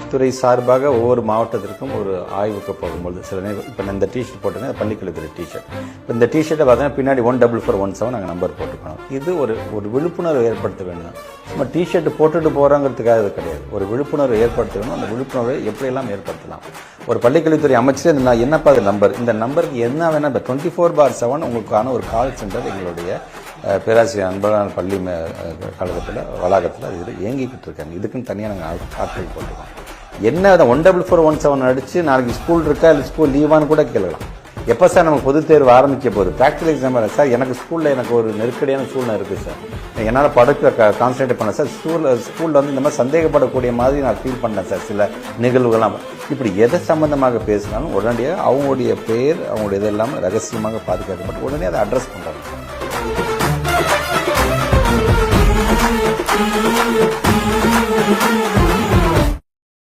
பள்ளிக்கல்வித்துறை சார்பாக ஒவ்வொரு மாவட்டத்திற்கும் ஒரு ஆய்வுக்கு போகும்போது சில நேரம் இப்போ இந்த டிஷர்ட் போட்டேன்னா பள்ளிக்கல்வித்துறை டிஷர்ட், இப்போ இந்த டிஷர்ட்டை பார்த்தீங்கன்னா பின்னாடி 14417 நாங்கள் நம்பர் போட்டுக்கணும். இது ஒரு விழிப்புணர்வு ஏற்படுத்த வேண்டும். சும்மா டிஷர்ட் போட்டுட்டு போகிறாங்கிறதுக்காக இது கிடையாது. ஒரு விழிப்புணர்வு ஏற்படுத்த வேணும். அந்த விழிப்புணர்வை எப்படியெல்லாம் ஏற்படுத்தலாம். ஒரு பள்ளிக்கல்வித்துறை அமைச்சர் என்னப்பா அது நம்பர், இந்த நம்பருக்கு என்ன வேணால் இப்போ 24/7 உங்களுக்கான ஒரு கால் சென்டர் எங்களுடைய பேராசிரியர் அன்பழகன் பள்ளி கழகத்தில் வளாகத்தில் அது இயங்கிக்கிட்டு இருக்காங்க. இதுக்குன்னு தனியாக நாங்கள் ஆட்கள் போட்டுருக்கோம். என்ன 14417 அடித்து நாளைக்கு ஸ்கூல் இருக்கா இல்லை ஸ்கூல் லீவான்னு கூட கேட்கலாம். எப்போ சார் நமக்கு பொதுத் தேர்வு ஆரம்பிக்க போகுது, ப்ராக்டிகல் எக்ஸாம் இல்லை சார், எனக்கு ஸ்கூலில் எனக்கு ஒரு நெருக்கடியான சூழ்நிலை இருக்குது சார், என்னால் படத்தை கான்சன்ட்ரேட் பண்ண சார், ஸ்கூலில் வந்து இந்த மாதிரி சந்தேகப்படக்கூடிய மாதிரி நான் ஃபீல் பண்ணேன் சார், சில நிகழ்வுகள்லாம் இப்படி எதை சம்பந்தமாக பேசினாலும் உடனடியாக அவங்களுடைய பேர் அவங்களுடைய இதெல்லாம் ரகசியமாக பாதுகாக்கப்பட்டு உடனே அதை அட்ரஸ் பண்ணுறாங்க. Thank you.